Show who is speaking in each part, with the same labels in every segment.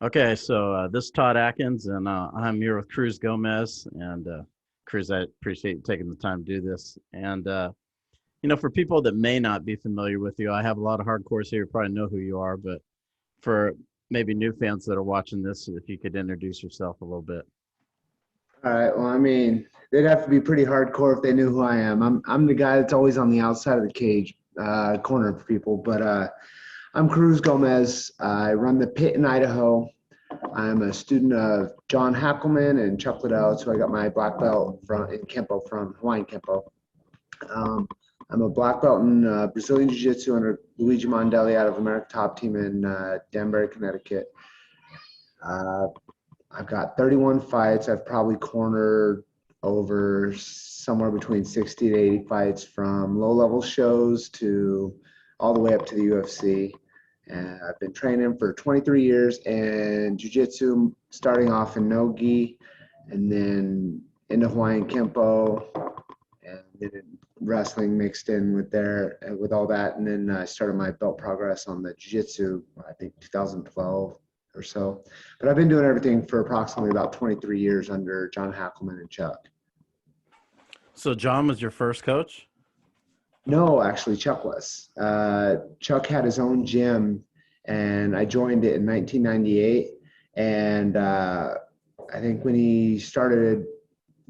Speaker 1: Okay, so this is Todd Atkins, and I'm here with Cruz Gomez. And Cruz, I appreciate you taking the time to do this. And for people that may not be familiar with you, I have a lot of hardcores here. You probably know who you are, but for maybe new fans that are watching this, if you could introduce yourself a little bit.
Speaker 2: All right. Well, I mean, they'd have to be pretty hardcore if they knew who I am. I'm the guy that's always on the outside of the cage, corner for people. But I'm Cruz Gomez. I run the PIT in Idaho. I'm a student of John Hackleman and Chuck Liddell, so I got my black belt in Kempo from Hawaiian Kempo. I'm a black belt in Brazilian Jiu-Jitsu under Luigi Mondelli out of America Top Team in Danbury, Connecticut. I've got 31 fights. I've probably cornered over somewhere between 60 to 80 fights, from low-level shows to all the way up to the UFC. And I've been training for 23 years in jiu-jitsu, starting off in no-gi, and then into Hawaiian Kempo, and then wrestling mixed in with all that. And then I started my belt progress on the jiu-jitsu, I think 2012 or so. But I've been doing everything for approximately about 23 years under John Hackleman and Chuck.
Speaker 1: So John was your first coach?
Speaker 2: No, actually, Chuck was. Chuck had his own gym, and I joined it in 1998. And I think when he started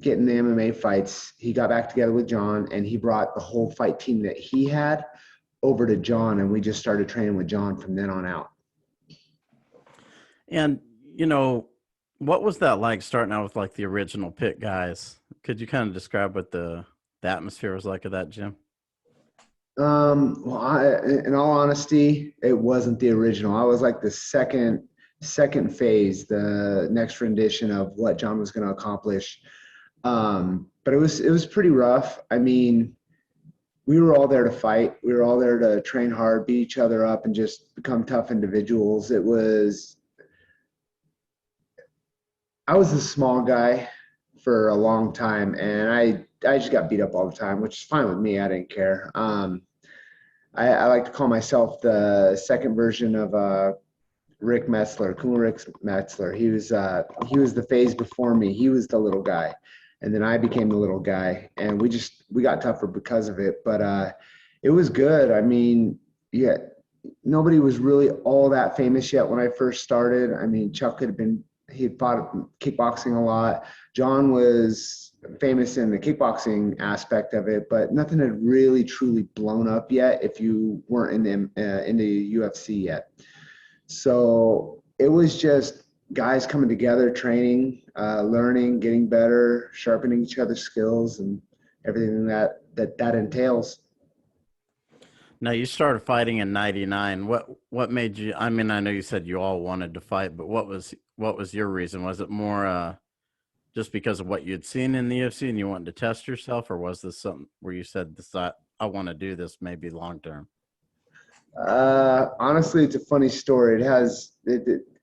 Speaker 2: getting the MMA fights, he got back together with John, and he brought the whole fight team that he had over to John, and we just started training with John from then on out.
Speaker 1: And, what was that like starting out with like the original PIT guys? Could you kind of describe what the atmosphere was like at that gym?
Speaker 2: Well, in all honesty, it wasn't the original. I was like the second phase, the next rendition of what John was going to accomplish. But it was pretty rough. I mean, we were all there to fight. We were all there to train hard, beat each other up, and just become tough individuals. I was a small guy for a long time, and I just got beat up all the time, which is fine with me. I didn't care. I like to call myself the second version of Rick Metzler, Cool Rick Metzler. He was the phase before me. He was the little guy, and then I became the little guy, and we got tougher because of it. But it was good. I mean, yeah, nobody was really all that famous yet when I first started. I mean, Chuck he had fought kickboxing a lot. John was famous in the kickboxing aspect of it, but nothing had really truly blown up yet if you weren't in the UFC yet. So it was just guys coming together, training, learning, getting better, sharpening each other's skills, and everything that entails.
Speaker 1: Now, you started fighting in '99. What made you? I mean, I know you said you all wanted to fight, but what was your reason? Was it more just because of what you'd seen in the UFC and you wanted to test yourself, or was this something where you said, "This I want to do this maybe long term"?
Speaker 2: Honestly, it's a funny story.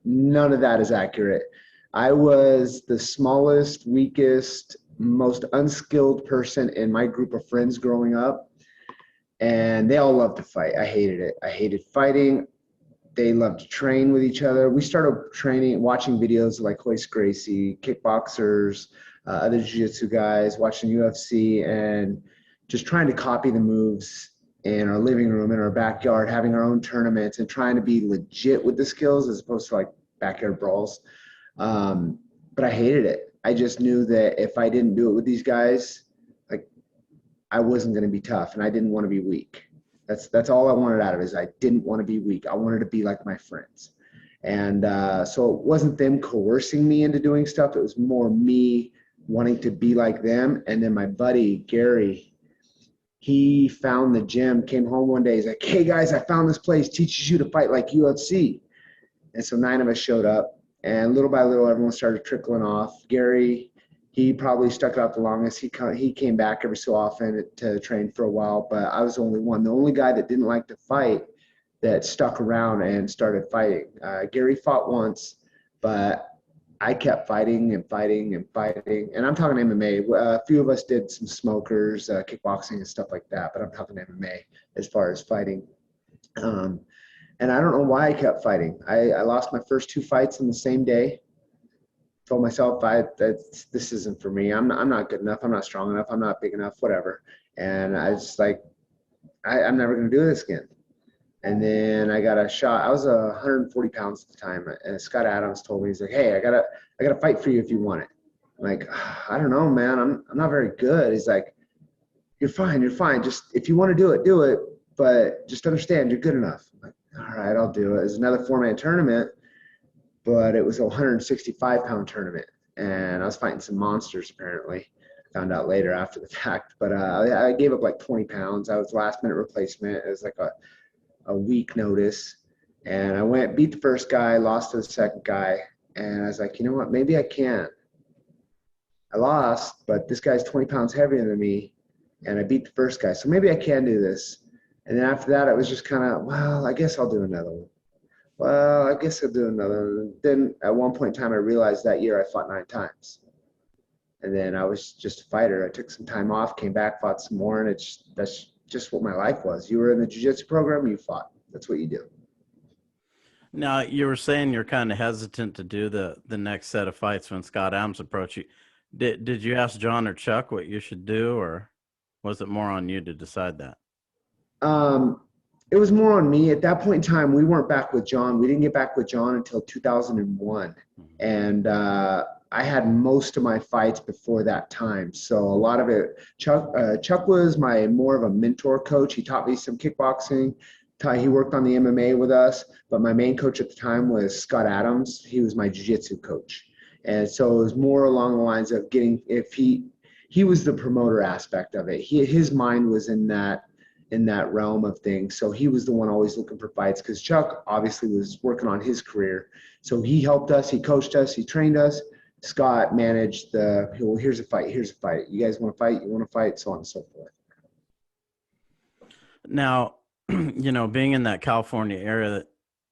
Speaker 2: None of that is accurate. I was the smallest, weakest, most unskilled person in my group of friends growing up. And they all loved to fight. I hated it. I hated fighting. They loved to train with each other. We started watching videos like Hoist Gracie, kickboxers, other jiu-jitsu guys, watching UFC, and just trying to copy the moves in our living room, in our backyard, having our own tournaments, and trying to be legit with the skills as opposed to like backyard brawls. But I hated it. I just knew that if I didn't do it with these guys, I wasn't going to be tough, and I didn't want to be weak. That's all I wanted out of it. Is I didn't want to be weak. I wanted to be like my friends. And so it wasn't them coercing me into doing stuff. It was more me wanting to be like them. And then my buddy, Gary, he found the gym, came home one day. He's like, "Hey, guys, I found this place, teaches you to fight like UFC." And so 9 of us showed up, and little by little, everyone started trickling off. Gary, he probably stuck it out the longest. He came back every so often to train for a while, but I was the only one. The only guy that didn't like to fight that stuck around and started fighting. Gary fought once, but I kept fighting and fighting and fighting. And I'm talking MMA. A few of us did some smokers, kickboxing and stuff like that, but I'm talking MMA as far as fighting. And I don't know why I kept fighting. I lost my first 2 fights in the same day. Told myself this isn't for me. I'm not good enough. I'm not strong enough. I'm not big enough, whatever. And I was like, I'm never going to do this again. And then I got a shot. I was 140 pounds at the time. And Scott Adams told me, he's like, hey, I gotta fight for you if you want it. I'm like, I don't know, man. I'm not very good. He's like, you're fine. Just if you want to do it. But just understand you're good enough. I'm like, all right, I'll do it. It was another 4-man tournament, but it was a 165-pound tournament. And I was fighting some monsters, apparently. Found out later after the fact. But I gave up like 20 pounds. I was last-minute replacement. It was like a week notice. And I went, beat the first guy, lost to the second guy. And I was like, you know what? Maybe I can. I lost, but this guy's 20 pounds heavier than me. And I beat the first guy. So maybe I can do this. And then after that, it was just kind of, well, I guess I'll do another one. Well, I guess I'll do another one. Then at one point in time, I realized that year I fought 9 times. And then I was just a fighter. I took some time off, came back, fought some more. And that's just what my life was. You were in the jiu-jitsu program, you fought. That's what you do.
Speaker 1: Now, you were saying you're kind of hesitant to do the next set of fights when Scott Adams approached you. Did you ask John or Chuck what you should do, or was it more on you to decide that?
Speaker 2: It was more on me. At that point in time, we weren't back with John. We didn't get back with John until 2001. And I had most of my fights before that time. So a lot of it, Chuck was more of a mentor coach. He taught me some kickboxing. He worked on the MMA with us, but my main coach at the time was Scott Adams. He was my jiu-jitsu coach. And so it was more along the lines of he was the promoter aspect of it. His mind was in that realm of things. So he was the one always looking for fights, because Chuck obviously was working on his career. So he helped us, he coached us, he trained us. Scott managed here's a fight. You guys want to fight? You want to fight? So on and so forth.
Speaker 1: Now, being in that California area,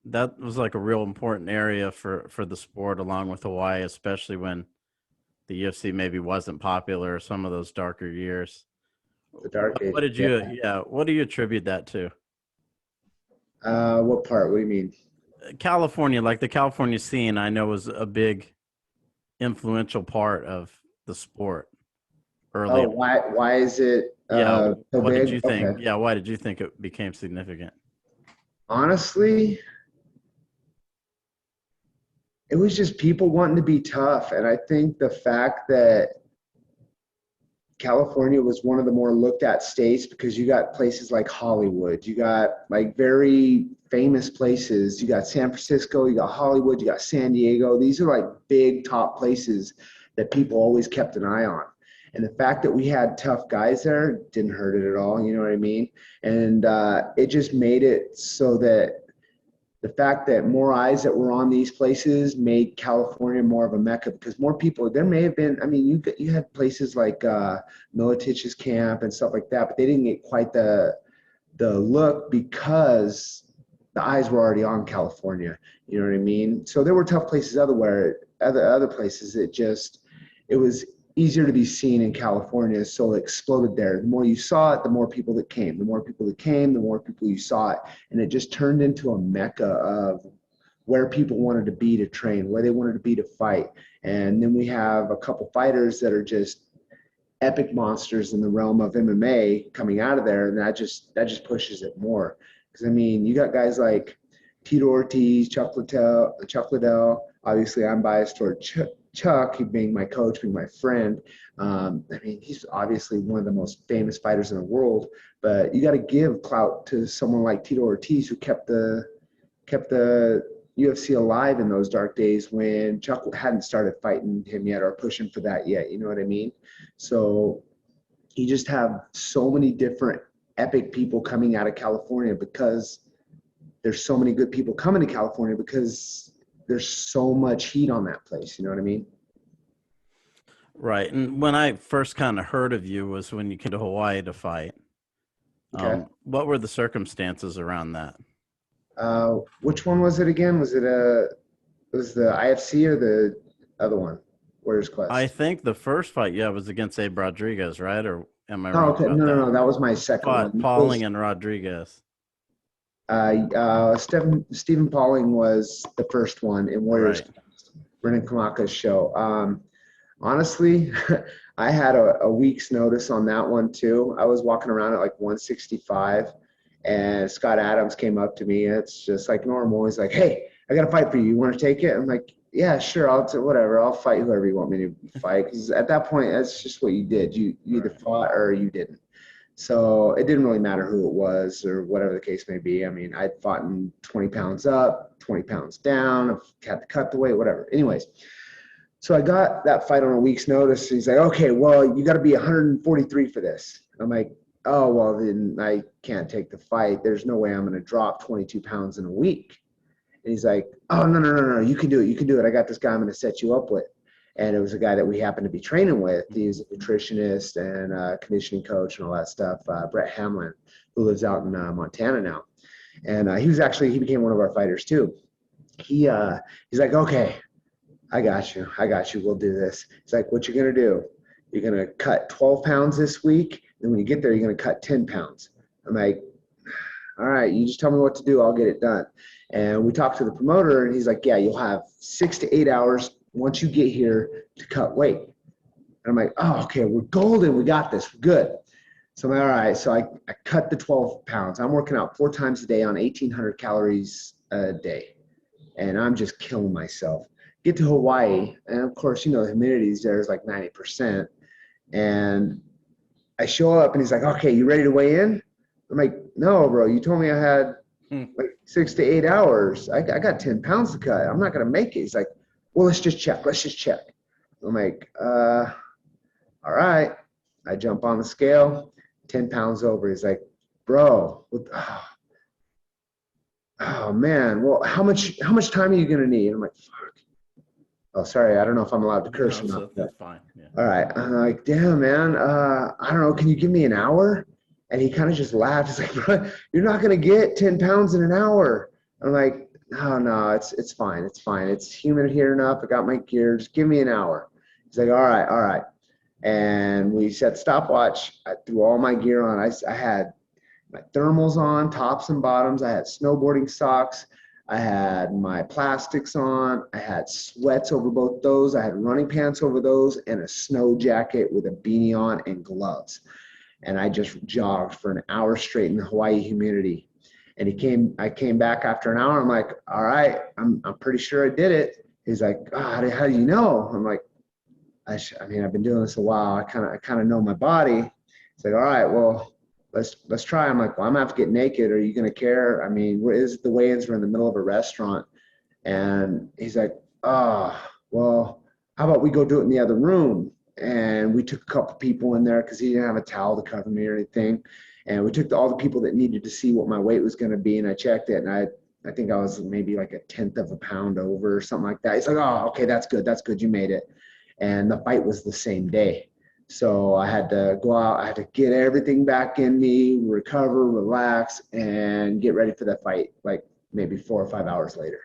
Speaker 1: that was like a real important area for the sport, along with Hawaii, especially when the UFC maybe wasn't popular, some of those darker years.
Speaker 2: The dark age.
Speaker 1: What did you, what do you attribute that to?
Speaker 2: What part? What do you mean?
Speaker 1: California, like the California scene, I know was a big influential part of the sport early.
Speaker 2: Oh, why is it so
Speaker 1: what
Speaker 2: big?
Speaker 1: did you think?
Speaker 2: Okay.
Speaker 1: Yeah, why did you think it became significant?
Speaker 2: Honestly, it was just people wanting to be tough. And I think the fact that California was one of the more looked at states, because you got places like Hollywood, you got like very famous places, you got San Francisco, you got Hollywood, you got San Diego. These are like big top places that people always kept an eye on. And the fact that we had tough guys there didn't hurt it at all, you know what I mean? And it just made it so that the fact that more eyes that were on these places made California more of a mecca, because more people, there may have been, I mean, you had places like Militich's camp and stuff like that, but they didn't get quite the look because the eyes were already on California. You know what I mean? So there were tough places other places. It was easier to be seen in California, so it exploded there. The more you saw it, the more people that came. The more people that came, the more people you saw it. And it just turned into a mecca of where people wanted to be to train, where they wanted to be to fight. And then we have a couple fighters that are just epic monsters in the realm of MMA coming out of there, and that just pushes it more. Because, I mean, you got guys like Tito Ortiz, Chuck Liddell. Obviously, I'm biased toward Chuck, he being my coach, being my friend. I mean, he's obviously one of the most famous fighters in the world, but you got to give clout to someone like Tito Ortiz, who kept the UFC alive in those dark days when Chuck hadn't started fighting him yet or pushing for that yet. You know what I mean? So you just have so many different epic people coming out of California, because there's so many good people coming to California, because there's so much heat on that place. You know what I mean?
Speaker 1: Right. And when I first kind of heard of you was when you came to Hawaii to fight.
Speaker 2: Okay.
Speaker 1: What were the circumstances around that?
Speaker 2: Which one was it again? Was it the IFC or the other one? Warriors Quest.
Speaker 1: I think the first fight, was against Abe Rodriguez, right? Or am I
Speaker 2: Oh,
Speaker 1: wrong
Speaker 2: okay.
Speaker 1: about
Speaker 2: No,
Speaker 1: that?
Speaker 2: no, that was my second one.
Speaker 1: Pauling and Rodriguez.
Speaker 2: Stephen Pauling was the first one in Warriors.
Speaker 1: Right.
Speaker 2: Brendan Kamaka's show. Honestly, I had a week's notice on that one too. I was walking around at like 165, and Scott Adams came up to me. It's just like normal. He's like, "Hey, I got a fight for you. You want to take it?" I'm like, "Yeah, sure. Whatever. I'll fight whoever you want me to fight." Because at that point, that's just what you did. You either fought or you didn't. So it didn't really matter who it was or whatever the case may be. I mean, I'd fought in 20 pounds up, 20 pounds down, I've had to cut the weight, whatever. Anyways, so I got that fight on a week's notice. He's like, "Okay, well, you got to be 143 for this." I'm like, "Oh, well, then I can't take the fight. There's no way I'm going to drop 22 pounds in a week." And he's like, "Oh, no. You can do it. You can do it. I got this guy I'm going to set you up with." And it was a guy that we happened to be training with. He's a nutritionist and a conditioning coach and all that stuff, Brett Hamlin, who lives out in Montana now. And he became one of our fighters too. He's like, "Okay, I got you. We'll do this." He's like, "What you're going to do, you're going to cut 12 pounds this week. And when you get there, you're going to cut 10 pounds. I'm like, "All right, you just tell me what to do. I'll get it done." And we talked to the promoter, and he's like, "Yeah, you'll have 6 to 8 hours once you get here to cut weight." And I'm like, "Oh, okay, we're golden. We got this. We're good." So I'm like, all right. So I cut the 12 pounds. I'm working out 4 times a day on 1,800 calories a day. And I'm just killing myself. Get to Hawaii. And of course, the humidity there is like 90%. And I show up and he's like, "Okay, you ready to weigh in?" I'm like, "No, bro. You told me I had like 6 to 8 hours. I got 10 pounds to cut. I'm not going to make it." He's like, "Well, let's just check. I'm like, all right. I jump on the scale, 10 pounds over. He's like, "Bro, oh man, well, how much time are you going to need?" I'm like, "Fuck. Oh, sorry. I don't know if I'm allowed to curse or not."
Speaker 1: So that's fine. Yeah.
Speaker 2: All right. I'm like, "Damn, man. I don't know. Can you give me an hour?" And he kind of just laughed. He's like, "Bro, you're not going to get 10 pounds in an hour." I'm like, No, it's fine. It's fine. It's humid here enough. I got my gear. Just give me an hour." He's like, all right. And we set stopwatch. I threw all my gear on. I had my thermals on, tops and bottoms. I had snowboarding socks. I had my plastics on. I had sweats over both those. I had running pants over those and a snow jacket with a beanie on and gloves. And I just jogged for an hour straight in the Hawaii humidity. And I came back after an hour. I'm like, all right, I'm pretty sure I did it. He's like, "Oh, how do you know?" I'm like, I mean, I've been doing this a while. I kind of know my body. He's like, "All right, well, let's try." I'm like, "Well, I'm gonna have to get naked. Are you gonna care? I mean, the weigh-ins were in the middle of a restaurant." And he's like, "Oh, well, how about we go do it in the other room?" And we took a couple people in there because he didn't have a towel to cover me or anything. And we took all the people that needed to see what my weight was going to be, and I checked it, and I think I was maybe like 1/10 of a pound over or something like that. He's like, "Oh, okay, that's good, you made it." And the fight was the same day. So I had to go out, I had to get everything back in me, recover, relax, and get ready for that fight like maybe 4 or 5 hours later.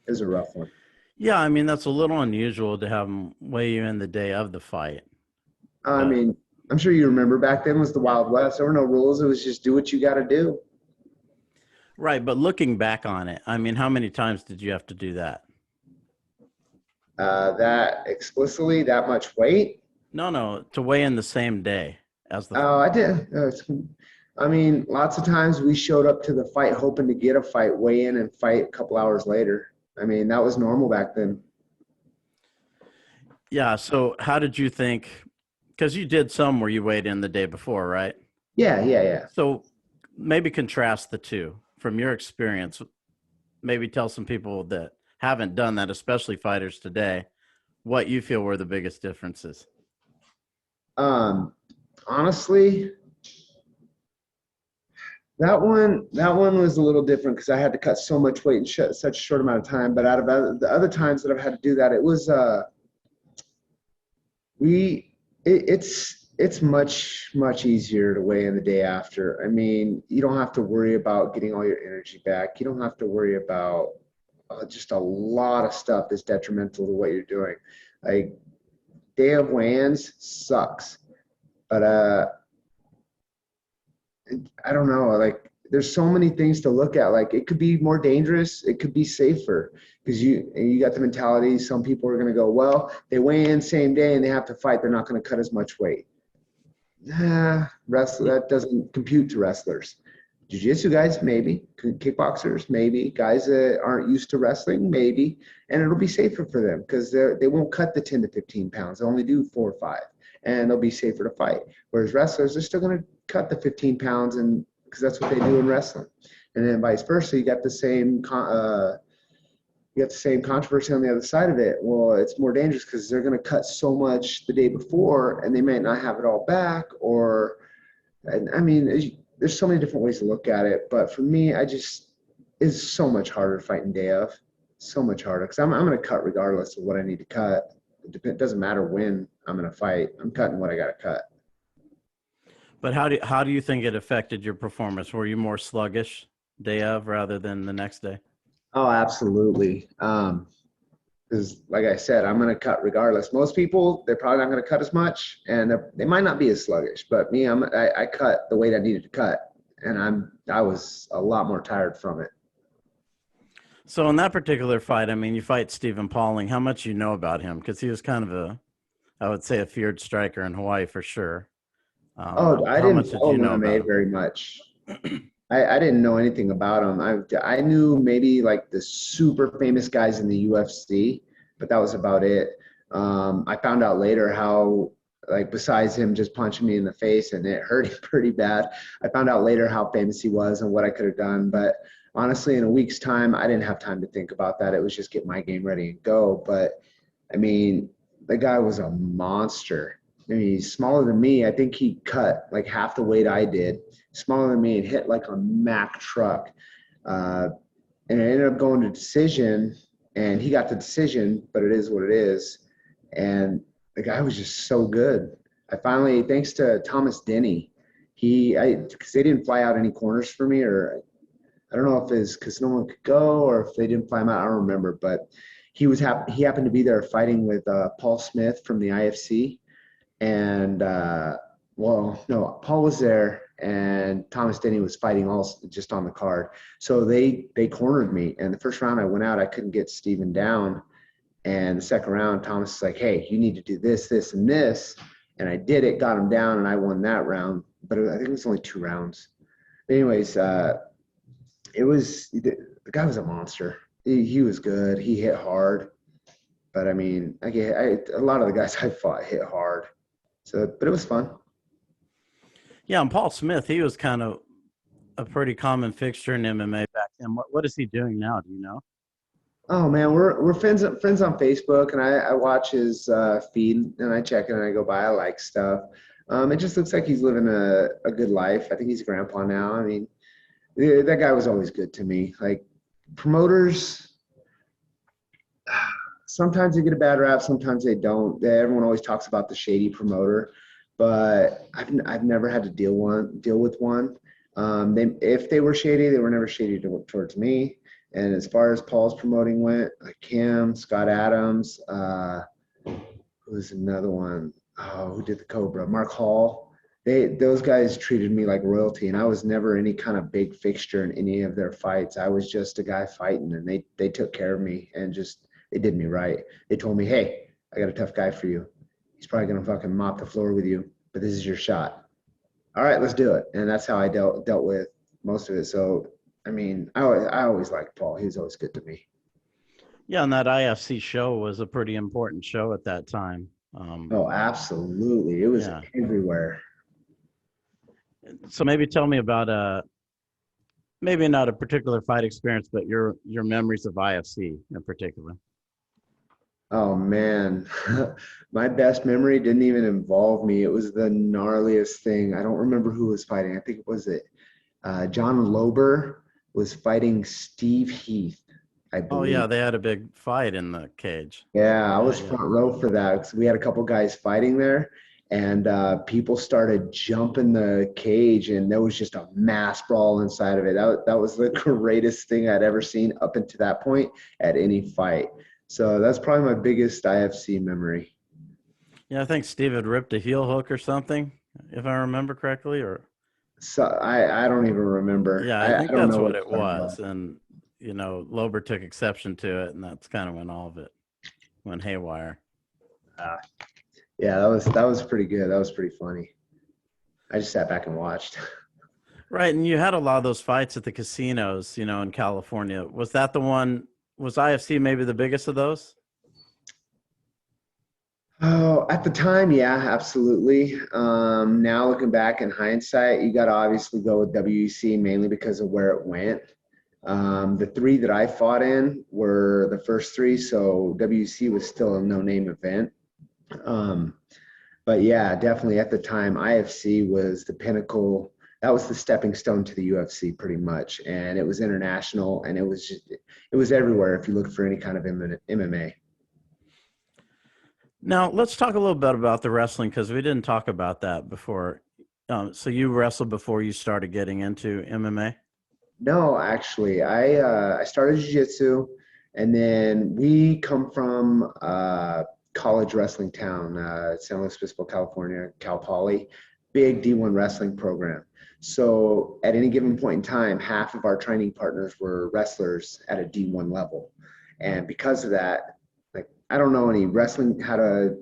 Speaker 2: It was a rough one.
Speaker 1: Yeah, I mean, that's a little unusual to have them weigh you in the day of the fight.
Speaker 2: I mean, I'm sure you remember back then was the Wild West. There were no rules. It was just do what you got to do.
Speaker 1: Right, but looking back on it, I mean, how many times did you have to do that?
Speaker 2: That explicitly, that much weight.
Speaker 1: No, to weigh in the same day as the fight.
Speaker 2: Oh, I did. I mean, lots of times we showed up to the fight hoping to get a fight, weigh in and fight a couple hours later. I mean, that was normal back then.
Speaker 1: Yeah, so how did you think, because you did some where you weighed in the day before, right?
Speaker 2: Yeah.
Speaker 1: So maybe contrast the two from your experience. Maybe tell some people that haven't done that, especially fighters today, what you feel were the biggest differences.
Speaker 2: Honestly, that one was a little different because I had to cut so much weight in such a short amount of time. But out of the other times that I've had to do that, it was it's much easier to weigh in the day after. I mean, you don't have to worry about getting all your energy back. You don't have to worry about just a lot of stuff that's detrimental to what you're doing. Like day of weigh-ins sucks, but I don't know. Like there's so many things to look at. Like it could be more dangerous. It could be safer because you got the mentality. Some people are going to go, well, they weigh in same day and they have to fight. They're not going to cut as much weight. That doesn't compute to wrestlers. Jiu-jitsu guys, maybe. Kickboxers, maybe. Guys that aren't used to wrestling, maybe. And it'll be safer for them because they won't cut the 10 to 15 pounds. They'll only do 4 or 5, and they'll be safer to fight. Whereas wrestlers, they're still going to cut the 15 pounds and because that's what they do in wrestling. And then vice versa, you got the same controversy on the other side of it. Well, it's more dangerous because they're going to cut so much the day before and they might not have it all back. I mean, there's so many different ways to look at it. But for me, it's so much harder fighting day of. So much harder because I'm going to cut regardless of what I need to cut. It doesn't matter when I'm going to fight. I'm cutting what I got to cut.
Speaker 1: But how do you think it affected your performance? Were you more sluggish day of rather than the next day?
Speaker 2: Oh, absolutely. Because like I said, I'm going to cut regardless. Most people, they're probably not going to cut as much, and they might not be as sluggish. But me, I cut the weight I needed to cut, and I was a lot more tired from it.
Speaker 1: So in that particular fight, I mean, you fight Stephen Pauling. How much you know about him? Because he was kind of I would say, a feared striker in Hawaii for sure.
Speaker 2: I didn't follow MMA very much. I didn't know anything about him. I knew maybe like the super famous guys in the UFC, but that was about it. I found out later how, like, besides him just punching me in the face and it hurt pretty bad, I found out later how famous he was and what I could have done. But honestly, in a week's time, I didn't have time to think about that. It was just get my game ready and go. But I mean, the guy was a monster. I mean, he's smaller than me. I think he cut like half the weight I did. Smaller than me and hit like a Mack truck. And it ended up going to decision, and he got the decision, but it is what it is. And the guy was just so good. I finally, thanks to Thomas Denny, because they didn't fly out any corners for me, or I don't know if it's because no one could go or if they didn't fly him out. I don't remember, but he happened to be there fighting with Paul Smith from the IFC. And, Paul was there and Thomas Denny was fighting just on the card. So they cornered me. And the first round I went out, I couldn't get Steven down. And the second round, Thomas was like, hey, you need to do this, this, and this. And I did it, got him down, and I won that round. But I think it was only 2 rounds. Anyways, the guy was a monster. He was good. He hit hard. But, I mean, a lot of the guys I fought hit hard. So, but it was fun.
Speaker 1: Yeah, and Paul Smith, he was kind of a pretty common fixture in MMA back then. What is he doing now? Do you know?
Speaker 2: Oh man, we're friends on Facebook, and I watch his feed and I check it and I go by. I like stuff. It just looks like he's living a good life. I think he's a grandpa now. I mean, that guy was always good to me. Like promoters, sometimes they get a bad rap, sometimes they don't. Everyone always talks about the shady promoter, but I've never had to deal with one. If they were shady, they were never shady towards me. And as far as Paul's promoting went, like Kim, Scott Adams, who was another one? Oh, who did the Cobra? Mark Hall. Those guys treated me like royalty, and I was never any kind of big fixture in any of their fights. I was just a guy fighting, and they took care of me and just they did me right. They told me, hey, I got a tough guy for you. He's probably gonna fucking mop the floor with you, but this is your shot. All right, let's do it. And that's how I dealt with most of it. So I mean, I always liked Paul. He was always good to me.
Speaker 1: Yeah, and that IFC show was a pretty important show at that time.
Speaker 2: Oh, absolutely. It was everywhere.
Speaker 1: So maybe tell me about maybe not a particular fight experience, but your memories of IFC in particular.
Speaker 2: Oh man, my best memory didn't even involve me. It was the gnarliest thing. I don't remember who was fighting. I think it was John Lober was fighting Steve Heath, I believe.
Speaker 1: Oh yeah, they had a big fight in the cage.
Speaker 2: Yeah, I was front row for that because we had a couple guys fighting there, and people started jumping the cage, and there was just a mass brawl inside of it. That was the greatest thing I'd ever seen up until that point at any fight. So that's probably my biggest IFC memory.
Speaker 1: Yeah, I think Steve had ripped a heel hook or something, if I remember correctly, or
Speaker 2: So I don't even remember.
Speaker 1: Yeah, I
Speaker 2: I
Speaker 1: think
Speaker 2: don't
Speaker 1: that's
Speaker 2: know what
Speaker 1: what
Speaker 2: you're
Speaker 1: it
Speaker 2: talking about.
Speaker 1: was. And, Lober took exception to it, and that's kind of when all of it went haywire.
Speaker 2: Uh, yeah, that was pretty good. That was pretty funny. I just sat back and watched.
Speaker 1: Right. And you had a lot of those fights at the casinos, in California. Was that the one? Was IFC maybe the biggest of those?
Speaker 2: Oh, at the time, yeah, absolutely. Now looking back in hindsight, you got to obviously go with WEC mainly because of where it went. The three that I fought in were the first three, so WEC was still a no-name event. Um, but yeah, definitely at the time, IFC was the pinnacle. That was the stepping stone to the UFC pretty much. And it was international and it was everywhere if you look for any kind of MMA.
Speaker 1: Now, let's talk a little bit about the wrestling because we didn't talk about that before. So you wrestled before you started getting into MMA?
Speaker 2: No, actually, I started jiu-jitsu, and then we come from college wrestling town, San Luis Obispo, California, Cal Poly, big D1 wrestling program. So at any given point in time, half of our training partners were wrestlers at a D1 level, and because of that, like I don't know any wrestling how to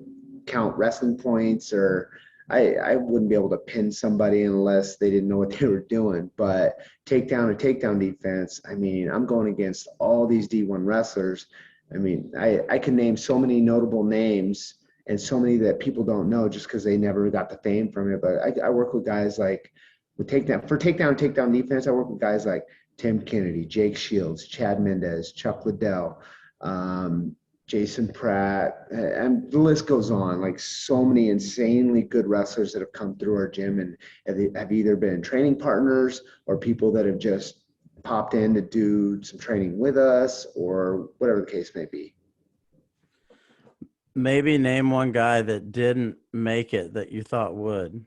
Speaker 2: count wrestling points or I wouldn't be able to pin somebody unless they didn't know what they were doing. But takedown and takedown defense, I mean, I'm going against all these D1 wrestlers. I mean, I can name so many notable names and so many that people don't know just because they never got the fame from it. But I work with guys like with takedown and takedown defense. I work with guys like Tim Kennedy, Jake Shields, Chad Mendez, Chuck Liddell, Jason Pratt, and the list goes on. Like so many insanely good wrestlers that have come through our gym and have either been training partners or people that have just popped in to do some training with us or whatever the case may be.
Speaker 1: Maybe name one guy that didn't make it that you thought would.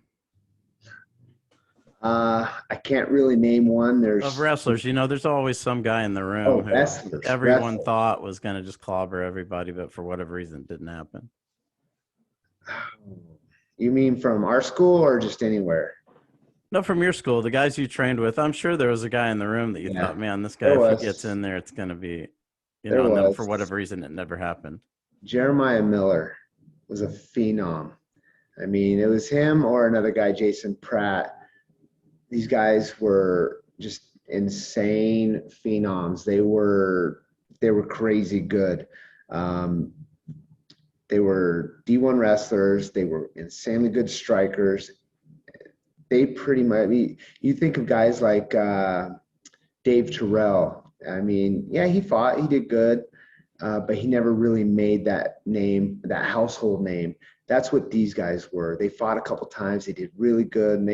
Speaker 2: I can't really name one.
Speaker 1: Of
Speaker 2: There's
Speaker 1: wrestlers, there's always some guy in the room
Speaker 2: oh
Speaker 1: who
Speaker 2: wrestlers,
Speaker 1: everyone
Speaker 2: wrestlers.
Speaker 1: thought was going to just clobber everybody, but for whatever reason, it didn't happen.
Speaker 2: You mean from our school or just anywhere?
Speaker 1: No, from your school, the guys you trained with, I'm sure there was a guy in the room that you
Speaker 2: Yeah,
Speaker 1: thought, man, this guy,
Speaker 2: there
Speaker 1: if he gets
Speaker 2: was.
Speaker 1: in there, it's going to be,
Speaker 2: There
Speaker 1: and then for
Speaker 2: was.
Speaker 1: whatever reason, it never happened.
Speaker 2: Jeremiah Miller was a phenom. I mean, it was him or another guy, Jason Pratt. These guys were just insane phenoms. They were crazy good. Um, they were D1 wrestlers. They were insanely good strikers. They pretty much. You think of guys like Dave Terrell. I mean, yeah, he fought. He did good. But he never really made that name, that household name. That's what these guys were. They fought a couple times. They did really good, and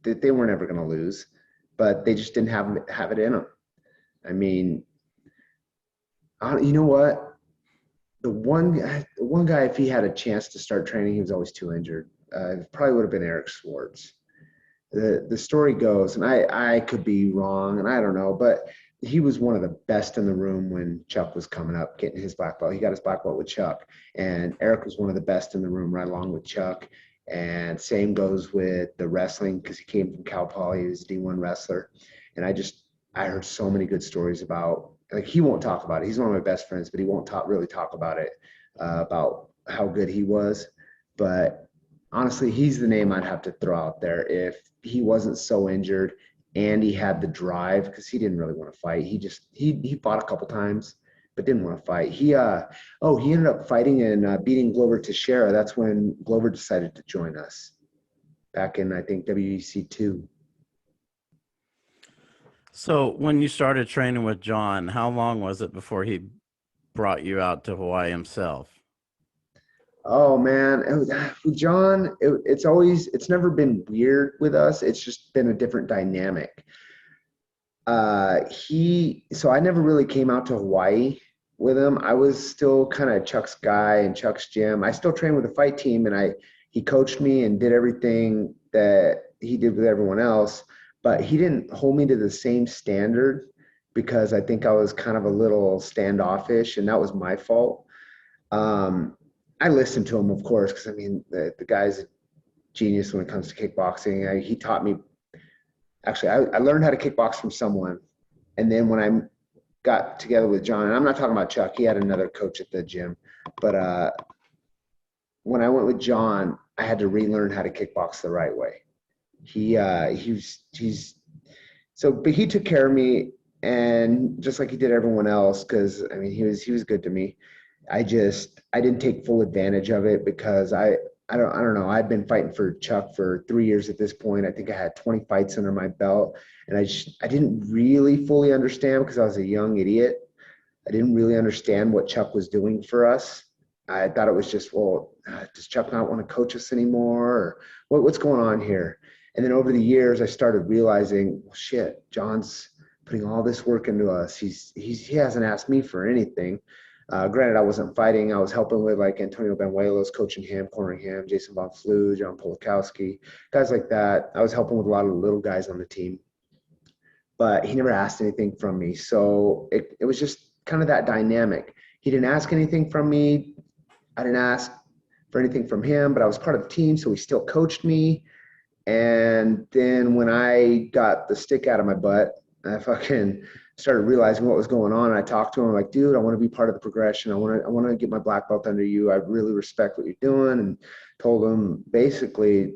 Speaker 2: they weren't ever going to lose, but they just didn't have it in them. I mean, you know what? The one guy, if he had a chance to start training, he was always too injured. It probably would have been Eric Swartz. The story goes, and I could be wrong, and I don't know, but he was one of the best in the room when Chuck was coming up, getting his black belt. He got his black belt with Chuck, and Eric was one of the best in the room right along with Chuck. And same goes with the wrestling because he came from Cal Poly. He was a D1 wrestler, and I heard so many good stories about like he won't talk about it. He's one of my best friends, but he won't really talk about it about how good he was. But honestly, he's the name I'd have to throw out there if he wasn't so injured and he had the drive because he didn't really want to fight. He fought a couple times but didn't want to fight. He ended up fighting and beating Glover Teixeira. That's when Glover decided to join us back in I think WEC2.
Speaker 1: So when you started training with John, how long was it before he brought you out to Hawaii himself?
Speaker 2: Oh man, with John, it's never been weird with us. It's just been a different dynamic. So I never really came out to Hawaii with him. I was still kind of Chuck's guy and Chuck's gym. I still trained with the fight team and he coached me and did everything that he did with everyone else, but he didn't hold me to the same standard because I think I was kind of a little standoffish and that was my fault. Um, I listened to him, of course, because I mean, the guy's a genius when it comes to kickboxing. He taught me actually, I learned how to kickbox from someone. And then when I got together with John, and I'm not talking about Chuck, he had another coach at the gym, but when I went with John, I had to relearn how to kickbox the right way. He's so, but he took care of me, and just like he did everyone else, because I mean, he was good to me. I didn't take full advantage of it because I don't know. I'd been fighting for Chuck for 3 years at this point. I think I had 20 fights under my belt, and I didn't really fully understand because I was a young idiot. I didn't really understand what Chuck was doing for us. I thought it was just, well, does Chuck not want to coach us anymore? Or what's going on here? And then over the years, I started realizing, well, shit, John's putting all this work into us. He hasn't asked me for anything. Granted, I wasn't fighting. I was helping with like Antonio Banuelos, coaching him, cornering him, Jason Von Flew, John Polakowski, guys like that. I was helping with a lot of the little guys on the team, but he never asked anything from me. So it was just kind of that dynamic. He didn't ask anything from me. I didn't ask for anything from him, but I was part of the team, so he still coached me. And then when I got the stick out of my butt, I fucking started realizing what was going on. And I talked to him like, dude, I want to be part of the progression. I want to get my black belt under you. I really respect what you're doing. And told him basically,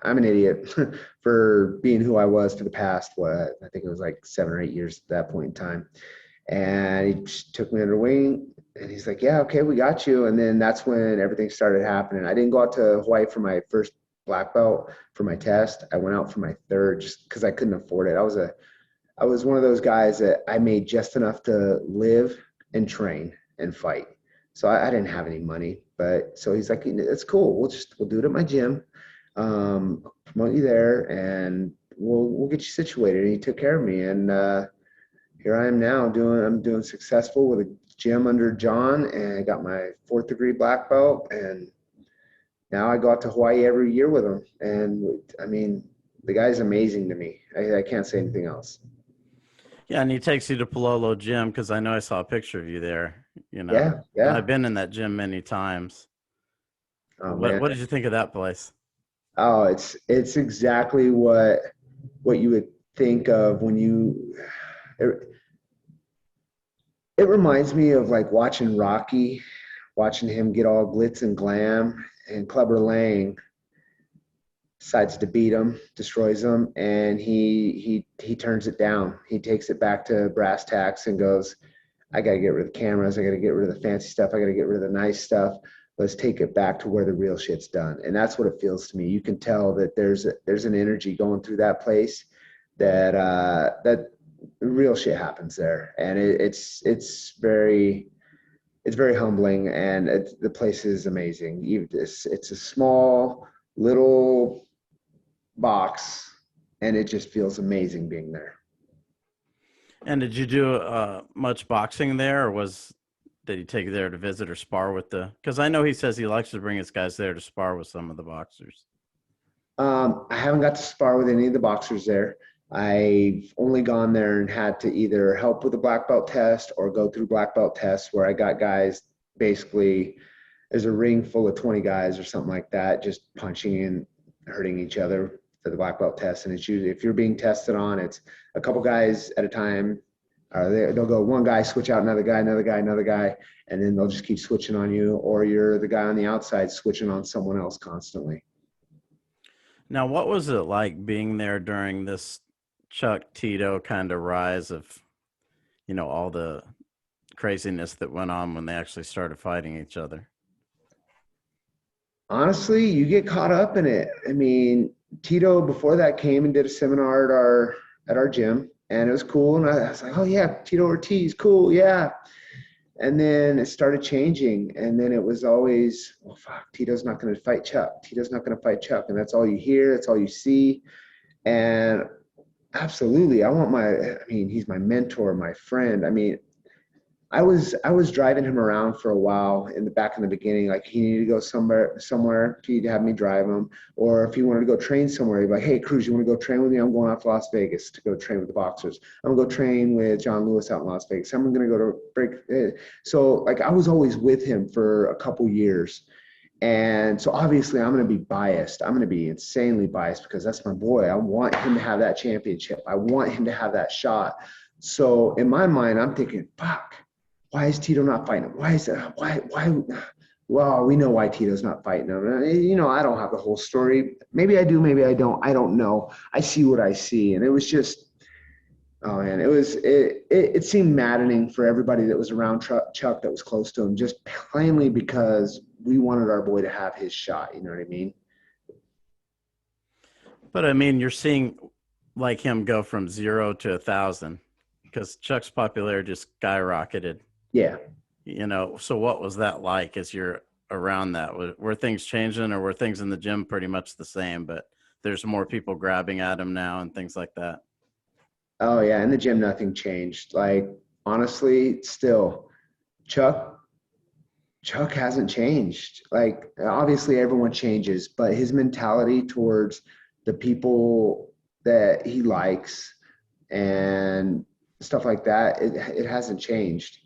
Speaker 2: I'm an idiot for being who I was for the past, what, I think it was like 7 or 8 years at that point in time. And he just took me under wing, and he's like, yeah, okay, we got you. And then that's when everything started happening. I didn't go out to Hawaii for my first black belt for my test. I went out for my third just because I couldn't afford it. I was one of those guys that I made just enough to live and train and fight. So I didn't have any money, but so he's like, it's cool. We'll do it at my gym. Promote you there, and we'll get you situated. And he took care of me, and here I am now I'm doing successful with a gym under John, and I got my 4th degree black belt, and now I go out to Hawaii every year with him. And I mean, the guy's amazing to me. I can't say anything else.
Speaker 1: Yeah, and he takes you to Palolo Gym because I know I saw a picture of you there.
Speaker 2: Yeah,
Speaker 1: And
Speaker 2: yeah.
Speaker 1: I've been in that gym many times.
Speaker 2: Oh man.
Speaker 1: What did you think of that place?
Speaker 2: Oh, it's exactly what you would think of when you. It reminds me of like watching Rocky, watching him get all glitz and glam, and Clubber Lang decides to beat him, destroys him, and he turns it down. He takes it back to brass tacks and goes, I got to get rid of the cameras. I got to get rid of the fancy stuff. I got to get rid of the nice stuff. Let's take it back to where the real shit's done. And that's what it feels to me. You can tell that there's an energy going through that place that real shit happens there. And it's very humbling, and the place is amazing. It's a small little box, and it just feels amazing being there.
Speaker 1: And did you do much boxing there, or did he take you there to visit or spar with because I know he says he likes to bring his guys there to spar with some of the boxers.
Speaker 2: I haven't got to spar with any of the boxers there. I've only gone there and had to either help with the black belt test or go through black belt tests where I got guys basically, there's a ring full of 20 guys or something like that, just punching and hurting each other for the black belt test. And it's usually, if you're being tested on, it's a couple guys at a time. They'll go one guy, switch out another guy, and then they'll just keep switching on you, or you're the guy on the outside switching on someone else constantly.
Speaker 1: Now, what was it like being there during this Chuck Tito kind of rise of, all the craziness that went on when they actually started fighting each other?
Speaker 2: Honestly, you get caught up in it. I mean, Tito before that came and did a seminar at our gym, and it was cool. And I was like, oh yeah, Tito Ortiz, cool, yeah. And then it started changing, and then it was always, well, fuck, Tito's not going to fight Chuck. Tito's not going to fight Chuck, and that's all you hear, that's all you see. And absolutely, he's my mentor, my friend. I mean, I was driving him around for a while back in the beginning. Like he needed to go somewhere, he'd have me drive him. Or if he wanted to go train somewhere, he'd be like, hey, Cruz, you want to go train with me? I'm going out to Las Vegas to go train with the boxers. I'm going to go train with John Lewis out in Las Vegas. I'm going to go to break. So like I was always with him for a couple years. And so obviously I'm going to be biased. I'm going to be insanely biased because that's my boy. I want him to have that championship. I want him to have that shot. So in my mind, I'm thinking, fuck, why is Tito not fighting him? Why is that? Why? Well, we know why Tito's not fighting him. You know, I don't have the whole story. Maybe I do, maybe I don't. I don't know. I see what I see. And it was just, oh man, it seemed maddening for everybody that was around Chuck that was close to him, just plainly because we wanted our boy to have his shot. You know what I mean?
Speaker 1: But I mean, you're seeing like him go from 0 to 1,000 because Chuck's popularity just skyrocketed.
Speaker 2: Yeah.
Speaker 1: You know, so what was that like as you're around that? Were things changing, or were things in the gym pretty much the same, but there's more people grabbing at him now and things like that?
Speaker 2: Oh yeah. In the gym, nothing changed. Like honestly, still, Chuck Chuck hasn't changed. Like obviously everyone changes, but his mentality towards the people that he likes and stuff like that, it hasn't changed.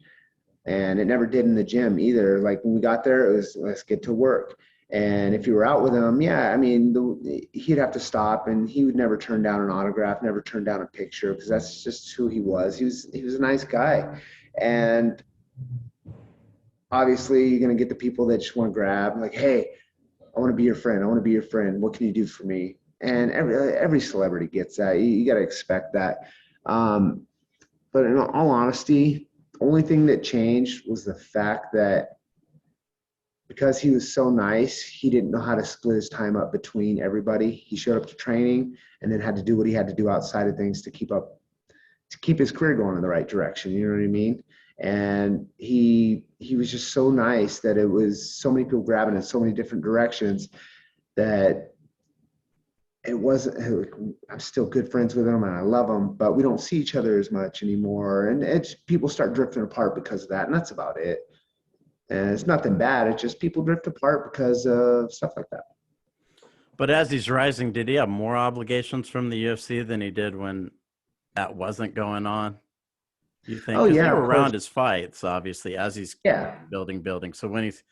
Speaker 2: And it never did in the gym either. Like when we got there, it was let's get to work. And if you were out with him, yeah, I mean, he'd have to stop, and he would never turn down an autograph, never turn down a picture, because that's just who he was. He was a nice guy, and obviously you're gonna get the people that just want to grab, like, hey, I want to be your friend. I want to be your friend. What can you do for me? And every celebrity gets that. You got to expect that. Um, but in all honesty, the only thing that changed was the fact that because he was so nice, he didn't know how to split his time up between everybody. He showed up to training and then had to do what he had to do outside of things to keep his career going in the right direction. You know what I mean? And he was just so nice that it was so many people grabbing in so many different directions that it wasn't. I'm still good friends with him and I love him, but we don't see each other as much anymore. And it's people start drifting apart because of that, and that's about it. And it's nothing bad. It's just people drift apart because of stuff like that.
Speaker 1: But as he's rising, did he have more obligations from the UFC than he did when that wasn't going on? You think?
Speaker 2: Oh
Speaker 1: Because
Speaker 2: yeah,
Speaker 1: you're
Speaker 2: of course.
Speaker 1: around his fights, obviously, as he's
Speaker 2: Yeah.
Speaker 1: building. So when he's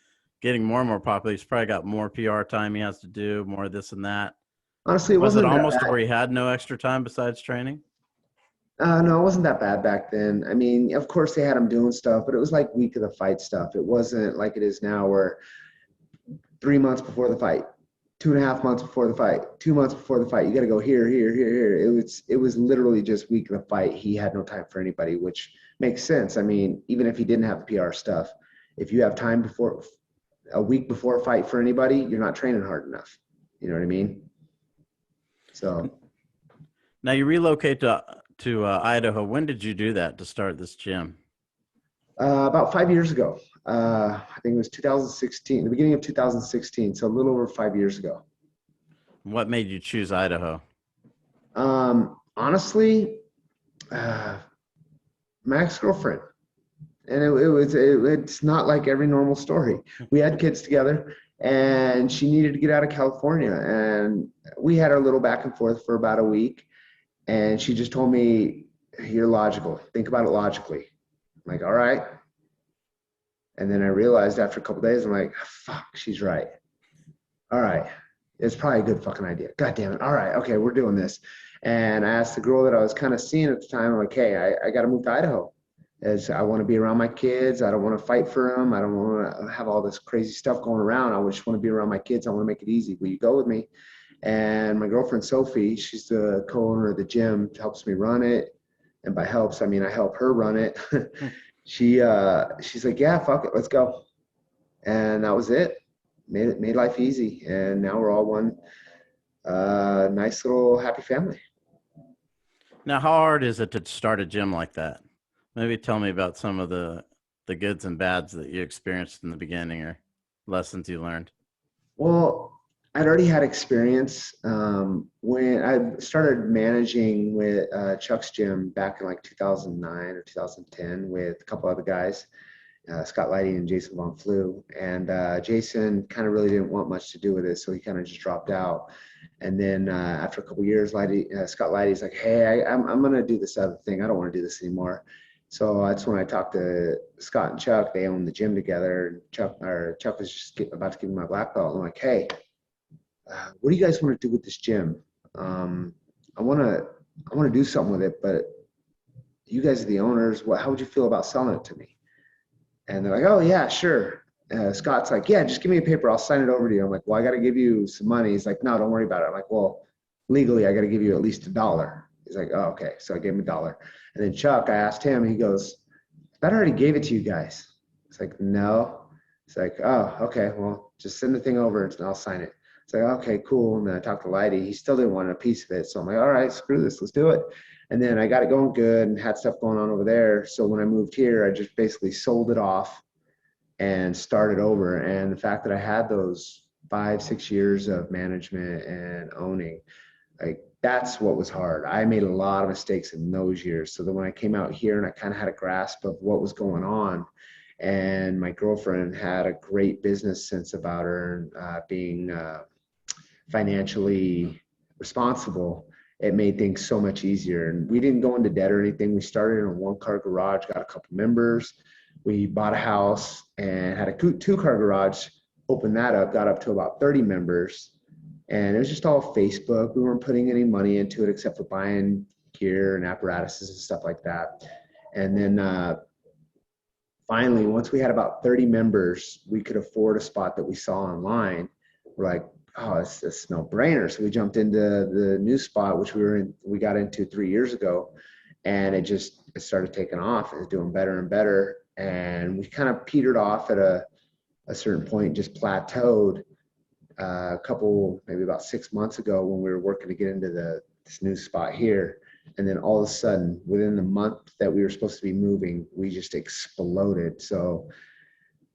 Speaker 1: getting more and more popular, he's probably got more PR time he has to do, more of this and that.
Speaker 2: Honestly, it
Speaker 1: Was it
Speaker 2: wasn't that
Speaker 1: almost
Speaker 2: bad.
Speaker 1: where he had no extra time besides training?
Speaker 2: No, it wasn't that bad back then. I mean, of course they had him doing stuff, but it was like week of the fight stuff. It wasn't like it is now where 3 months before the fight, 2.5 months before the fight, 2 months before the fight, you got to go here, here, here, here. It was literally just week of the fight. He had no time for anybody, which makes sense. I mean, even if he didn't have the PR stuff, if you have time before a week before a fight for anybody, you're not training hard enough. You know what I mean? So
Speaker 1: Now you relocate to Idaho. When did you do that to start this gym?
Speaker 2: about 5 years ago, I think it was 2016, the beginning of 2016. So a little over 5 years ago.
Speaker 1: What made you choose Idaho?
Speaker 2: Honestly, my ex-girlfriend, and it's not like every normal story. We had kids together, and she needed to get out of California, and we had our little back and forth for about a week, and she just told me, "You're logical. Think about it logically." I'm like, "All right." And then I realized after a couple of days, I'm like, "Fuck, she's right. All right, it's probably a good fucking idea. God damn it. All right, okay, we're doing this." And I asked the girl that I was kind of seeing at the time, I'm like, "Hey, I got to move to Idaho. As I want to be around my kids. I don't want to fight for them. I don't want to have all this crazy stuff going around. I just want to be around my kids. I want to make it easy. Will you go with me?" And my girlfriend, Sophie, she's the co-owner of the gym, helps me run it. And by helps, I mean, I help her run it. She's like, "Yeah, fuck it. Let's go." And that was it. Made life easy. And now we're all one nice little happy family.
Speaker 1: Now, how hard is it to start a gym like that? Maybe tell me about some of the goods and bads that you experienced in the beginning or lessons you learned.
Speaker 2: Well, I'd already had experience when I started managing with Chuck's gym back in like 2009 or 2010 with a couple other guys, Scott Lighty and Jason Von Flew. And Jason kind of really didn't want much to do with it, so he kind of just dropped out. And then after a couple of years, Scott Lighty's like, "Hey, I'm going to do this other thing. I don't want to do this anymore." So that's when I talked to Scott and Chuck. They own the gym together. And Chuck was just about to give me my black belt. I'm like, hey, what do you guys want to do with this gym? I want to do something with it, but you guys are the owners. How would you feel about selling it to me? And they're like, oh yeah, sure. Scott's like, yeah, just give me a paper. I'll sign it over to you. I'm like, well, I got to give you some money. He's like, no, don't worry about it. I'm like, well, legally, I got to give you at least $1. He's like, oh, okay. So I gave him $1. And then Chuck, I asked him, he goes, I already gave it to you guys. It's like, no. It's like, oh, okay. Well, just send the thing over and I'll sign it. It's like, okay, cool. And then I talked to Lighty. He still didn't want a piece of it. So I'm like, all right, screw this. Let's do it. And then I got it going good and had stuff going on over there. So when I moved here, I just basically sold it off and started over. And the fact that I had those 5-6 years of management and owning, like, that's what was hard. I made a lot of mistakes in those years. So that when I came out here and I kind of had a grasp of what was going on, and my girlfriend had a great business sense about her, being financially responsible, it made things so much easier. And we didn't go into debt or anything. We started in a 1-car garage, got a couple members. We bought a house and had a 2-car garage, opened that up, got up to about 30 members. And it was just all Facebook. We weren't putting any money into it except for buying gear and apparatuses and stuff like that. And then finally, once we had about 30 members, we could afford a spot that we saw online. We're like, oh, it's a no-brainer. So we jumped into the new spot, which we got into 3 years ago, and it started taking off. It was doing better and better. And we kind of petered off at a certain point, just plateaued. Maybe about 6 months ago when we were working to get into this new spot here. And then all of a sudden, within the month that we were supposed to be moving, we just exploded. So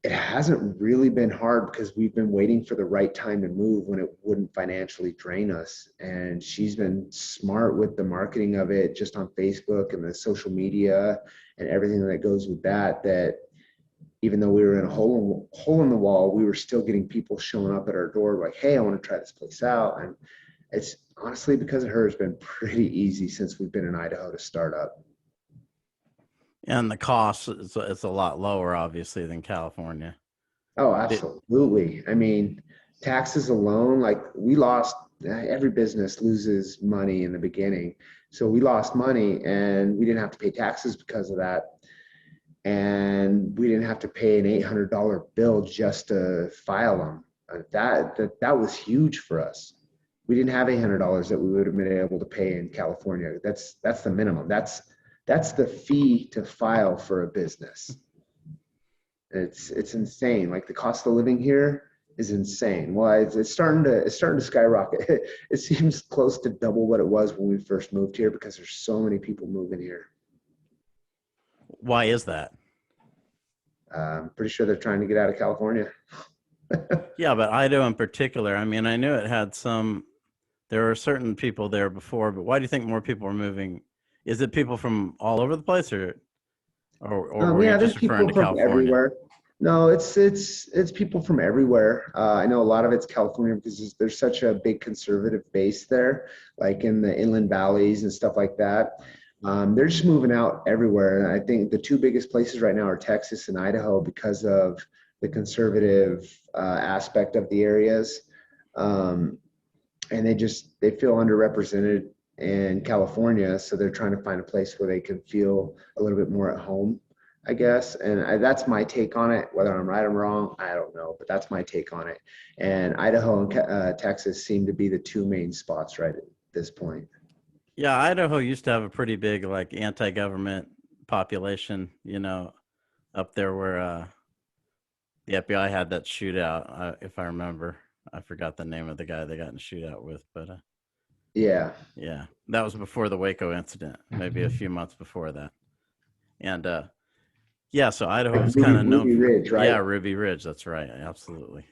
Speaker 2: it hasn't really been hard because we've been waiting for the right time to move when it wouldn't financially drain us. And she's been smart with the marketing of it just on Facebook and the social media and everything that goes with that even though we were in a hole in the wall, we were still getting people showing up at our door like, hey, I want to try this place out. And it's honestly, because of her, it's been pretty easy since we've been in Idaho to start up.
Speaker 1: And the cost is a lot lower, obviously, than California.
Speaker 2: Oh, absolutely. I mean, taxes alone, like every business loses money in the beginning. So we lost money and we didn't have to pay taxes because of that. And we didn't have to pay an $800 bill just to file them. That was huge for us. We didn't have $800 that we would have been able to pay in California. That's the minimum. That's the fee to file for a business. It's insane. Like the cost of living here is insane. Well, it's starting to skyrocket. It seems close to double what it was when we first moved here because there's so many people moving here.
Speaker 1: Why is that?
Speaker 2: I'm pretty sure they're trying to get out of California.
Speaker 1: Yeah, but Idaho in particular, I mean, I knew it had there were certain people there before, but why do you think more people are moving? Is it people from all over the place or
Speaker 2: Yeah, there's
Speaker 1: just referring
Speaker 2: people
Speaker 1: to
Speaker 2: from
Speaker 1: California?
Speaker 2: everywhere. No, it's people from everywhere. I know a lot of it's California because there's such a big conservative base there, like in the inland valleys and stuff like that. They're just moving out everywhere. And I think the 2 biggest places right now are Texas and Idaho because of the conservative aspect of the areas. And they feel underrepresented in California. So they're trying to find a place where they can feel a little bit more at home, I guess. And that's my take on it. Whether I'm right or wrong, I don't know, but that's my take on it. And Idaho and Texas seem to be the 2 main spots right at this point.
Speaker 1: Yeah, Idaho used to have a pretty big like anti-government population, up there where the FBI had that shootout, if I remember. I forgot the name of the guy they got in a shootout with, but
Speaker 2: yeah,
Speaker 1: that was before the Waco incident, maybe a few months before that. And so Idaho was kind of known
Speaker 2: Ruby Ridge, right?
Speaker 1: Yeah, Ruby Ridge, that's right, absolutely.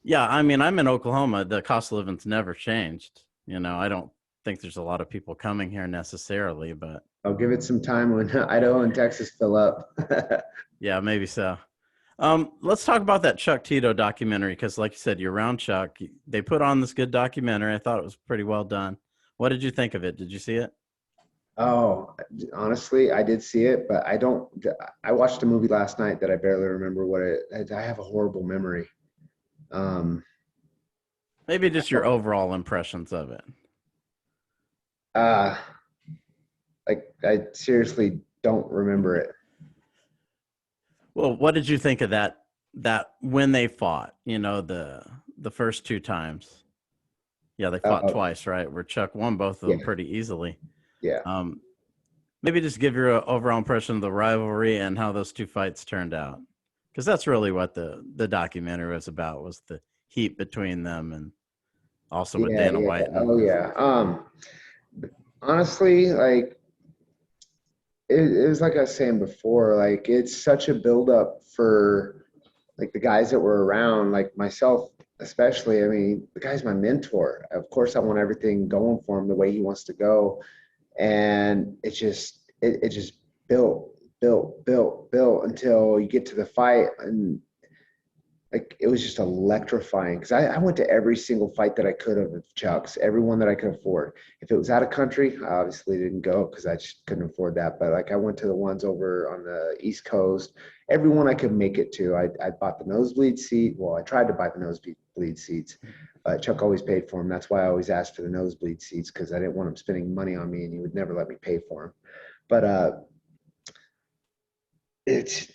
Speaker 1: Yeah, I mean, I'm in Oklahoma. The cost of living's never changed. I don't think there's a lot of people coming here necessarily, but
Speaker 2: I'll give it some time when Idaho and Texas fill up.
Speaker 1: Yeah, maybe so. Let's talk about that Chuck Tito documentary because, like you said, you're around Chuck. They put on this good documentary. I thought it was pretty well done. What did you think of it? Did you see it?
Speaker 2: Oh, honestly, I did see it, but I watched a movie last night that I barely remember I have a horrible memory. Um,
Speaker 1: Maybe just your overall impressions of it.
Speaker 2: uh, like I seriously don't remember it.
Speaker 1: Well, what did you think of that when they fought, the first two times? Yeah, they fought
Speaker 2: Uh,
Speaker 1: twice, right? Where Chuck won both of
Speaker 2: yeah,
Speaker 1: them pretty easily.
Speaker 2: yeah.
Speaker 1: Um, Maybe just give your overall impression of the rivalry and how those two fights turned out, because that's really what the documentary was about, was the heat between them, and also with
Speaker 2: Yeah,
Speaker 1: Dana
Speaker 2: yeah.
Speaker 1: White. And
Speaker 2: Oh, yeah. Honestly, like it was like I was saying before, like it's such a buildup for like the guys that were around, like myself especially. I mean, the guy's my mentor. Of course, I want everything going for him the way he wants to go, and it just built until you get to the fight, and like it was just electrifying because I went to every single fight that I could have of Chuck's, every one that I could afford. If it was out of country, I obviously didn't go because I just couldn't afford that. But like I went to the ones over on the East Coast, every one I could make it to. I bought the nosebleed seat. Well, I tried to buy the nosebleed seats. Chuck always paid for them. That's why I always asked for the nosebleed seats because I didn't want him spending money on me and he would never let me pay for them. But it's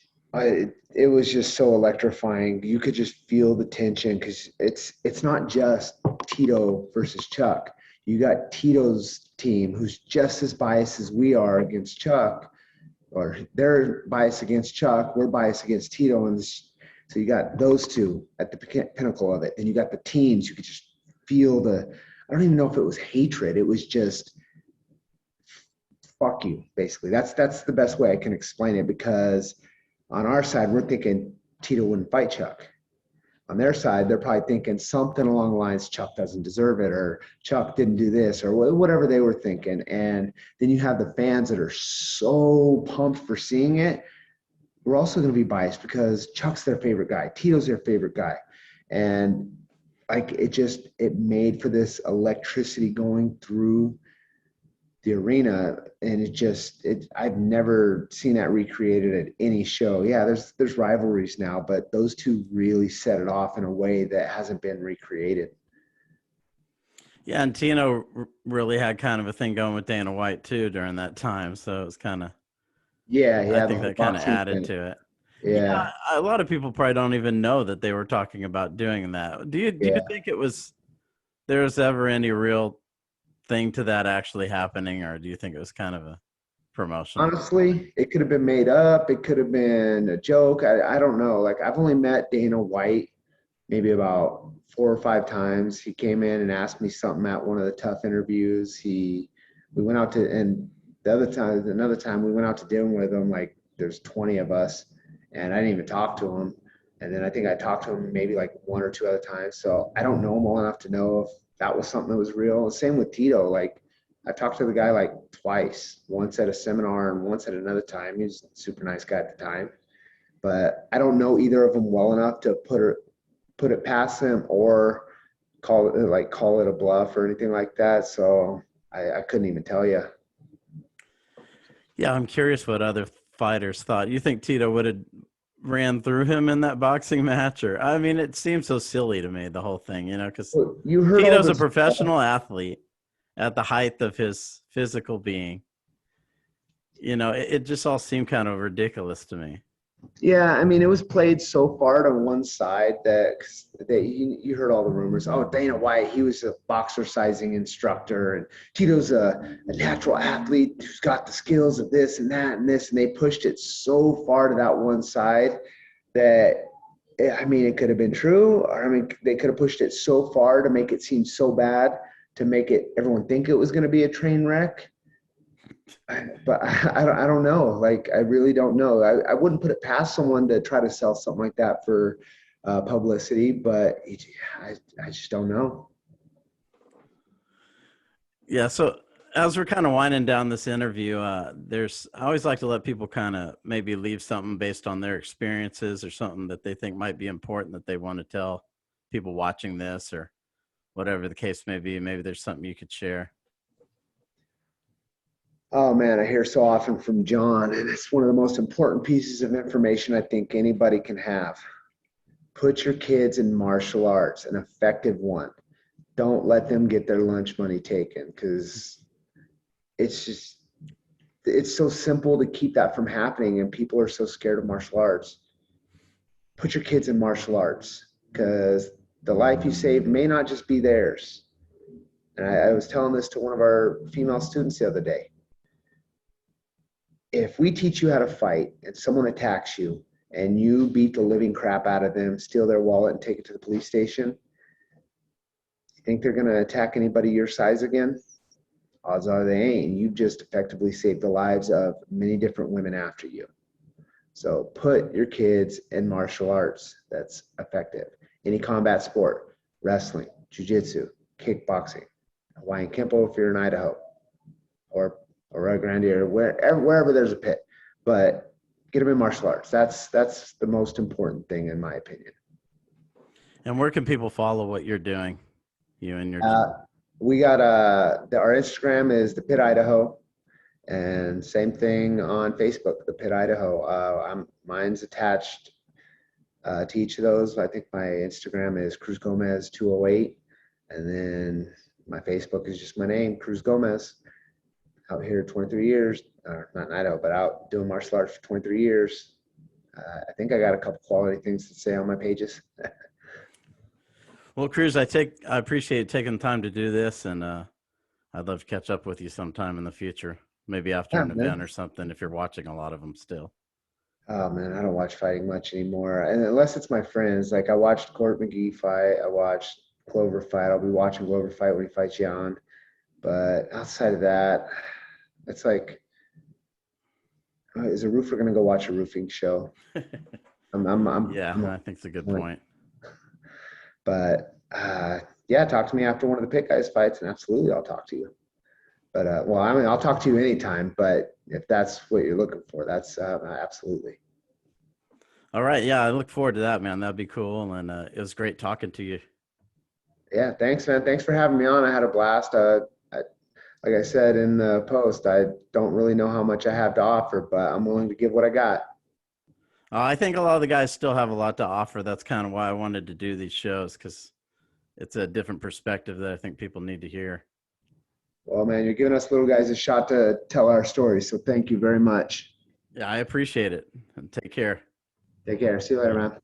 Speaker 2: it was just so electrifying. You could just feel the tension because it's not just Tito versus Chuck. You got Tito's team who's just as biased as we are against Chuck, or they're biased against Chuck. We're biased against Tito, and so you got those two at the pinnacle of it. And you got the teams. You could just feel the. I don't even know if it was hatred. It was just fuck you, basically. That's the best way I can explain it because on our side, we're thinking Tito wouldn't fight Chuck. On their side, they're probably thinking something along the lines Chuck doesn't deserve it or Chuck didn't do this or whatever they were thinking. And then you have the fans that are so pumped for seeing it. We're also going to be biased because Chuck's their favorite guy. Tito's their favorite guy. And like it made for this electricity going through the arena, and I've never seen that recreated at any show. Yeah, there's rivalries now, but those two really set it off in a way that hasn't been recreated.
Speaker 1: yeah, and Tino really had kind of a thing going with Dana White too during that time, so it was kind of,
Speaker 2: Yeah,
Speaker 1: I
Speaker 2: yeah, the
Speaker 1: think
Speaker 2: whole
Speaker 1: that kind of
Speaker 2: boxing
Speaker 1: added
Speaker 2: thing.
Speaker 1: to it. Yeah,
Speaker 2: Yeah,
Speaker 1: a lot of people probably don't even know that they were talking about doing that. Do you
Speaker 2: yeah.
Speaker 1: think there was ever any real thing to that actually happening, or do you think it was kind of a promotional?
Speaker 2: Honestly, it could have been made up. It could have been a joke. I don't know. Like I've only met Dana White maybe about 4 or 5 times. He came in and asked me something at one of the tough interviews. We went out to, and another time we went out to dinner with him. Like there's 20 of us, and I didn't even talk to him. And then I think I talked to him maybe like one or two other times. So I don't know him well enough to know if that was something that was real. Same with Tito. Like I talked to the guy like twice, once at a seminar and once at another time. He was a super nice guy at the time, but I don't know either of them well enough to put it past them or call it a bluff or anything like that. So I couldn't even tell you.
Speaker 1: Yeah, I'm curious what other fighters thought. You think Tito would have ran through him in that boxing match? Or, I mean, it seems so silly to me, the whole thing, because
Speaker 2: You heard all
Speaker 1: Tito's a
Speaker 2: this stuff.
Speaker 1: professional athlete at the height of his physical being. It just all seemed kind of ridiculous to me.
Speaker 2: Yeah, I mean, it was played so far to one side that you heard all the rumors. Oh, Dana White, he was a boxer-sizing instructor, and Tito's a natural athlete who's got the skills of this and that and this, and they pushed it so far to that one side that I mean, it could have been true, or I mean, they could have pushed it so far to make it seem so bad to make it everyone think it was going to be a train wreck. But I don't know. Like, I really don't know. I wouldn't put it past someone to try to sell something like that for publicity, but I just don't know.
Speaker 1: Yeah, so as we're kind of winding down this interview, I always like to let people kind of maybe leave something based on their experiences or something that they think might be important that they want to tell people watching this, or whatever the case may be. Maybe there's something you could share.
Speaker 2: Oh man, I hear so often from John, and it's one of the most important pieces of information I think anybody can have. Put your kids in martial arts, an effective one. Don't let them get their lunch money taken, because it's just, it's so simple to keep that from happening, and people are so scared of martial arts. Put your kids in martial arts, because the life you saved may not just be theirs. And I was telling this to one of our female students the other day. If we teach you how to fight and someone attacks you and you beat the living crap out of them, steal their wallet and take it to the police station, you think they're going to attack anybody your size again? Odds are they ain't. You just effectively saved the lives of many different women after you. So put your kids in martial arts that's effective. Any combat sport, wrestling, jiu-jitsu, kickboxing, Hawaiian Kempo if you're in Idaho, or Rio Grande, or wherever there's a pit. But get them in martial arts. That's the most important thing, in my opinion.
Speaker 1: And where can people follow what you're doing? You and your
Speaker 2: we got our Instagram is the PIT Idaho, and same thing on Facebook, the PIT Idaho. Mine's attached to each of those. I think my Instagram is Cruz Gomez 208, and then my Facebook is just my name, Cruz Gomez. Out here 23 years, not in Idaho, but out doing martial arts for 23 years. I think I got a couple quality things to say on my pages.
Speaker 1: Well, Cruz, I appreciate taking the time to do this, and I'd love to catch up with you sometime in the future, maybe after an event or something, if you're watching a lot of them still.
Speaker 2: Oh man, I don't watch fighting much anymore, and unless it's my friends. Like I watched Court McGee fight, I watched Glover fight. I'll be watching Glover fight when he fights Jan. But outside of that, it's like, is a roofer going to go watch a roofing show?
Speaker 1: I think it's a good point.
Speaker 2: But yeah, talk to me after one of the pit guys fights, and absolutely I'll talk to you. But I'll talk to you anytime, but if that's what you're looking for, that's absolutely.
Speaker 1: All right. Yeah, I look forward to that, man. That'd be cool. And it was great talking to you.
Speaker 2: Yeah, thanks, man. Thanks for having me on. I had a blast. Like I said in the post, I don't really know how much I have to offer, but I'm willing to give what I got.
Speaker 1: I think a lot of the guys still have a lot to offer. That's kind of why I wanted to do these shows, because it's a different perspective that I think people need to hear.
Speaker 2: Well, man, you're giving us little guys a shot to tell our story, so thank you very much.
Speaker 1: Yeah, I appreciate it. And take care.
Speaker 2: Take care. See you later, man.